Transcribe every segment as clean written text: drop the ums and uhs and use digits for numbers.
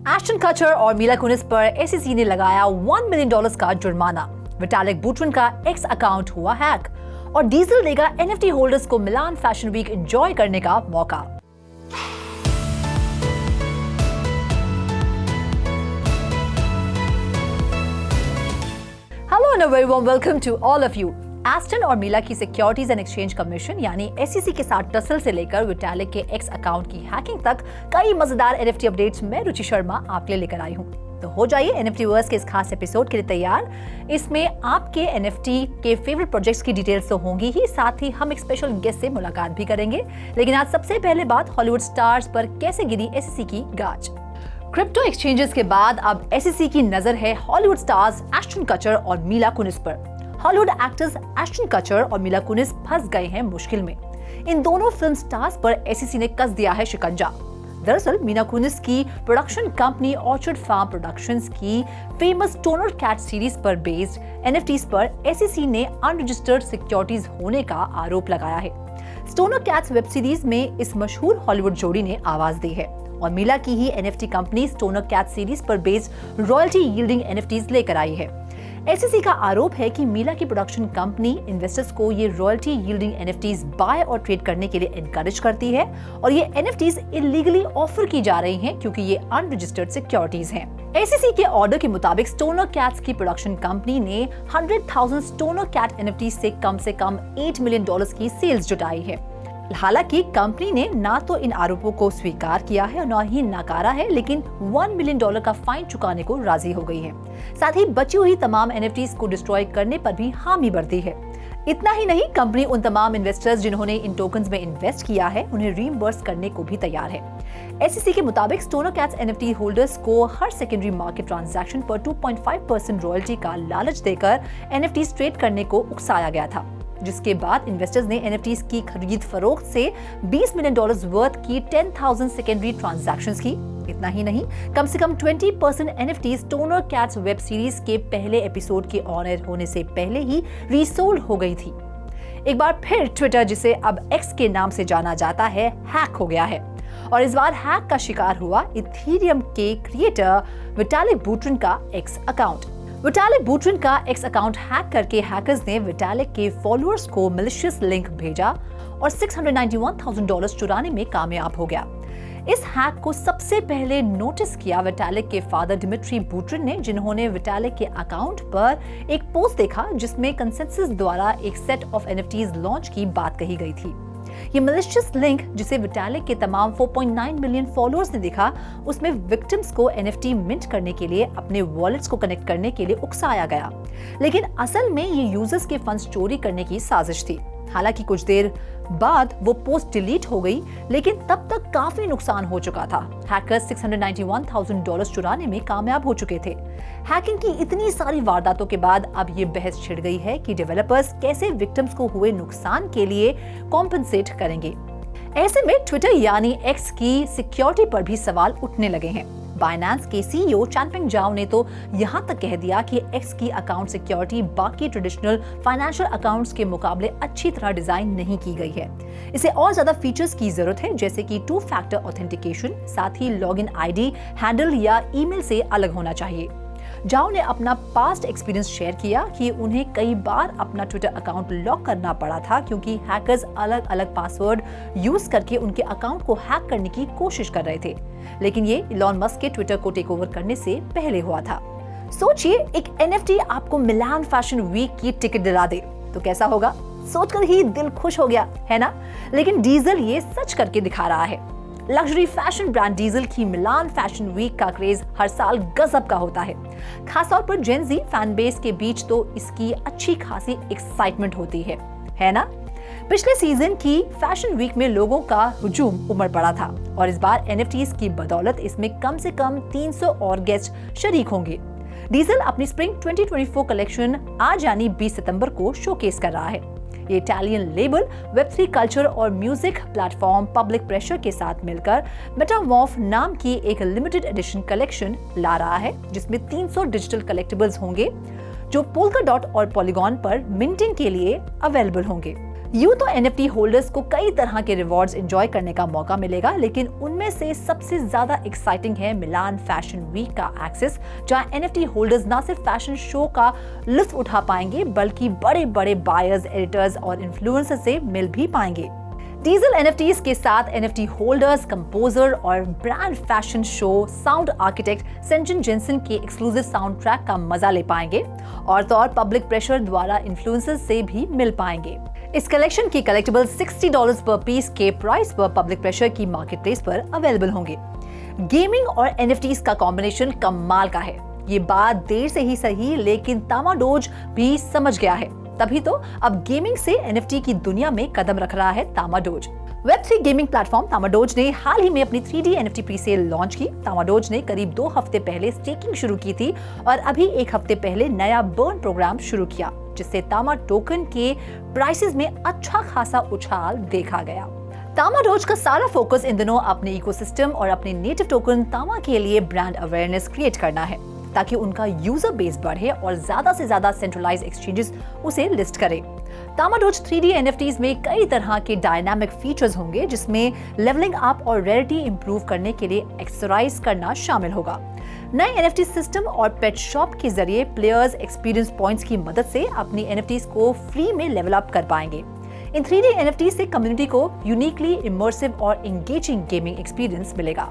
Ashton कचर और मिला कुनिस पर एसईसी ने लगाया $1 मिलियन का जुर्माना। विटालिक बुटरिन का एक्स अकाउंट हुआ हैक और डीजल देगा एनएफटी होल्डर्स को मिलान फैशन वीक एंजॉय करने का मौका। Hello and a very warm welcome to all of you. Aston और मिला की सिक्योरिटीज एंड एक्सचेंज कमीशन यानी एसईसी के साथ टसल से लेकर विटालिक के एक्स अकाउंट की हैकिंग तक कई मजेदार एनएफटी अपडेट्स मैं रुचि शर्मा आपके लिए लेकर आई हूँ। तो हो जाइए एनएफटी वर्स के इस खास एपिसोड के लिए तैयार। इसमें आपके एनएफटी के फेवरेट प्रोजेक्ट्स की डिटेल्स तो होंगी ही, साथ ही हम एक स्पेशल गेस्ट से मुलाकात भी करेंगे। लेकिन आज सबसे पहले बात हॉलीवुड स्टार्स पर कैसे गिरी एसईसी की गाज। क्रिप्टो एक्सचेंजेस के बाद अब एसईसी की नजर है हॉलीवुड स्टार्स एश्टन कचर और मिला कुनिस पर। हॉलीवुड एक्टर्स एश्टन कचर और मिला कुनिस फंस गए हैं मुश्किल में। इन दोनों फिल्म स्टार्स पर एसईसी ने कस दिया है शिकंजा। दरअसल मिला कुनिस की production company Orchard Farm Productions की फेमस स्टोनर कैट सीरीज पर बेस्ड एनएफटीज पर एसईसी ने अनरजिस्टर्ड सिक्योरिटीज होने का आरोप लगाया है। स्टोनर कैट्स वेब सीरीज में इस मशहूर हॉलीवुड जोड़ी ने आवाज दी है और मिला की ही NFT company stoner cat series पर बेस्ड रॉयल्टी यील्डिंग एनएफटीज लेकर आई है। एसईसी का आरोप है कि मिला की प्रोडक्शन कंपनी इन्वेस्टर्स को ये रॉयल्टी यील्डिंग एनएफटीज बाय और ट्रेड करने के लिए एनकरेज करती है और ये एनएफटीज इलीगली ऑफर की जा रही हैं क्योंकि ये अनरजिस्टर्ड सिक्योरिटीज हैं। एसईसी के ऑर्डर के मुताबिक स्टोनर कैट्स की प्रोडक्शन कंपनी ने 100,000 स्टोनर कैट एनएफटीज से कम $8 मिलियन की सेल्स जुटाई है। हालांकि कंपनी ने ना तो इन आरोपों को स्वीकार किया है और न ही नकारा है, लेकिन $1 मिलियन का फाइन चुकाने को राजी हो गई है। साथ ही बची हुई तमाम एनएफटीज को डिस्ट्रॉय करने पर भी हामी भरती है। इतना ही नहीं, कंपनी उन तमाम इन्वेस्टर्स जिन्होंने इन टोकन्स में इन्वेस्ट किया है उन्हें रीइंबर्स करने को भी तैयार है। एसईसी के मुताबिक स्टोनर कैट्स एनएफटी होल्डर्स को हर सेकेंडरी मार्केट ट्रांजैक्शन पर 2.5% रॉयल्टी का लालच देकर एनएफटीज ट्रेड करने को उकसाया गया था, जिसके बाद इन्वेस्टर्स ने एनएफटीज की खरीद फरोख्त से $20 मिलियन वर्थ की 10,000 सेकेंडरी ट्रांजैक्शंस की। इतना ही नहीं, कम से कम 20% NFTs stoner cats web series के पहले एपिसोड के ऑन एयर होने से पहले ही रीसोल्ड हो गई थी। एक बार फिर ट्विटर, जिसे अब एक्स के नाम से जाना जाता है, हैक हो गया है और इस बार हैक का शिकार हुआ इथेरियम के क्रिएटर विटालिक बुटरिन का एक्स अकाउंट। विटालिक बुटरिन का एक्स अकाउंट हैक करके हैकर्स ने विटालिक के फॉलोअर्स को मैलिशियस लिंक भेजा और $691,000 चुराने में कामयाब हो गया। इस हैक को सबसे पहले नोटिस किया विटालिक के फादर डिमिट्री बुटरिन ने, जिन्होंने विटालिक के अकाउंट पर एक पोस्ट देखा जिसमें कंसेंसस द्वारा एक सेट ऑफ एनएफटीज लॉन्च की बात कही गई थी। ये मैलिशियस लिंक, जिसे विटालिक के तमाम 4.9 मिलियन फॉलोअर्स ने देखा, उसमें विक्टिम्स को एनएफटी मिंट करने के लिए अपने वॉलेट्स को कनेक्ट करने के लिए उकसाया गया, लेकिन असल में ये यूजर्स के फंड्स चोरी करने की साजिश थी। हालांकि कुछ देर बाद वो पोस्ट डिलीट हो गई, लेकिन तब तक काफी नुकसान हो चुका था। हैकर्स $691,000 चुराने में कामयाब हो चुके थे। हैकिंग की इतनी सारी वारदातों के बाद अब ये बहस छिड़ गई है कि डेवलपर्स कैसे विक्टिम्स को हुए नुकसान के लिए कॉम्पेंसेट करेंगे। ऐसे में ट्विटर यानी एक्स की सिक्योरिटी पर भी सवाल उठने लगे हैं। बाइनेंस के सीईओ चैनपिंग जाओ ने तो यहां तक कह दिया कि एक्स की अकाउंट सिक्योरिटी बाकी ट्रेडिशनल फाइनेंशियल अकाउंट्स के मुकाबले अच्छी तरह डिजाइन नहीं की गई है। इसे और ज्यादा फीचर्स की जरूरत है, जैसे कि 2 फैक्टर ऑथेंटिकेशन, साथ ही लॉगिन आईडी, हैंडल या ईमेल से अलग होना चाहिए। जाओ ने अपना पास्ट एक्सपीरियंस शेयर किया कि उन्हें कई बार अपना ट्विटर अकाउंट लॉक करना पड़ा था क्योंकि हैकर्स अलग अलग पासवर्ड यूज करके उनके अकाउंट को हैक करने की कोशिश कर रहे थे, लेकिन ये इलॉन मस्क के ट्विटर को टेक ओवर करने से पहले हुआ था। सोचिए, एक एनएफटी आपको मिलान फैशन वीक की टिकट दिला दे तो कैसा होगा? सोचकर ही दिल खुश हो गया, है ना? लेकिन डीजल ये सच करके दिखा रहा है। लग्जरी फैशन ब्रांड डीजल की मिलान फैशन वीक का क्रेज हर साल गजब का होता है। खासतौर पर जेन ज़ी फैन बेस के बीच तो इसकी अच्छी खासी एक्साइटमेंट होती है ना? पिछले सीजन की फैशन वीक में लोगों का हुजूम उमड़ पड़ा था और इस बार एनएफटीज की बदौलत इसमें कम से कम 300 और गेस्ट शरीक होंगे। डीजल अपनी स्प्रिंग 2024 कलेक्शन आज यानी 20 सितंबर को शोकेस कर रहा है। ये इटालियन लेबल वेब3 कल्चर और म्यूजिक प्लेटफॉर्म पब्लिक प्रेशर के साथ मिलकर मेटामॉर्फ नाम की एक लिमिटेड एडिशन कलेक्शन ला रहा है, जिसमें 300 डिजिटल कलेक्टिबल्स होंगे जो पोल्का डॉट और पॉलीगॉन पर मिंटिंग के लिए अवेलेबल होंगे। यूं तो NFT होल्डर्स को कई तरह के रिवॉर्ड्स एंजॉय करने का मौका मिलेगा, लेकिन उनमें से सबसे ज्यादा एक्साइटिंग है मिलान फैशन वीक का एक्सेस, जहां NFT होल्डर्स न सिर्फ फैशन शो का लुत्फ उठा पाएंगे बल्कि बड़े बड़े बायर्स, एडिटर्स और इन्फ्लुएंसर से मिल भी पाएंगे। डीजल NFTs के साथ NFT होल्डर्स, कंपोजर और brand fashion show sound architect सेंजन जेंसन के एक्सक्लूसिव साउंड ट्रैक का मजा ले पाएंगे और पब्लिक प्रेशर द्वारा इन्फ्लुएंसर्स से भी मिल पाएंगे। इस कलेक्शन की कलेक्टिबल $60 पर पीस के प्राइस पर पब्लिक प्रेशर की मार्केट प्लेस पर अवेलेबल होंगे। गेमिंग और NFTs का कॉम्बिनेशन कमाल का है। ये बात देर से ही सही, लेकिन तामाडोज भी समझ गया है। तभी तो अब गेमिंग से NFT की दुनिया में कदम रख रहा है तामाडोज। Web3 गेमिंग प्लेटफॉर्म तामाडोज ने हाल ही में अपनी 3D NFT प्रीसेल लॉन्च की। तामाडोज ने करीब 2 हफ्ते पहले स्टेकिंग शुरू की थी और अभी 1 हफ्ते पहले नया बर्न प्रोग्राम शुरू किया, जिससे तामा टोकन के प्राइसेस में अच्छा खासा उछाल देखा गया। तामाडोज का सारा फोकस इन दिनों अपने इकोसिस्टम और अपने नेटिव टोकन तामा के लिए ब्रांड अवेयरनेस क्रिएट करना है, ताकि उनका यूजर बेस बढ़े और ज्यादा से ज्यादा सेंट्रलाइज एक्सचेंजेस उसे लिस्ट करे। तामाडोज 3D NFTs में कई तरह के डायनामिक फीचर्स होंगे, जिसमें लेवलिंग अप और रेयरिटी इंप्रूव करने के लिए एक्सेसराइज करना शामिल होगा। नए NFT सिस्टम और पेट शॉप के जरिए प्लेयर्स एक्सपीरियंस पॉइंट्स की मदद से अपनी NFTs को फ्री में लेवल अप कर पाएंगे। इन 3D NFT से कम्युनिटी को यूनिकली इमर्सिव और एंगेजिंग गेमिंग एक्सपीरियंस मिलेगा।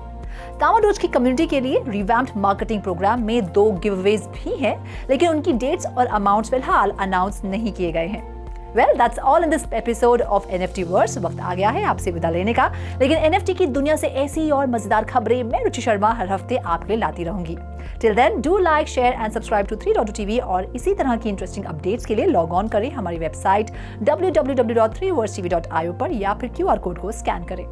तामाडोज की कम्युनिटी के लिए रिवैम्प्ड मार्केटिंग प्रोग्राम में 2 गिवअवेज भी हैं, लेकिन उनकी डेट्स और अमाउंट्स फिलहाल अनाउंस नहीं किए गए हैं। Well, that's all in this episode of NFT Verse। वक्त आ गया है आपसे विदा लेने का, लेकिन NFT की दुनिया से ऐसी और मजेदार खबरें मैं रुचि शर्मा हर हफ्ते आपके लिए लाती रहूंगी। Till then, do like, share and subscribe to 3.2TV और इसी तरह की इंटरेस्टिंग अपडेट्स के लिए लॉग ऑन करें हमारी वेबसाइट www.3versetv.io पर या फिर QR कोड को स्कैन करें।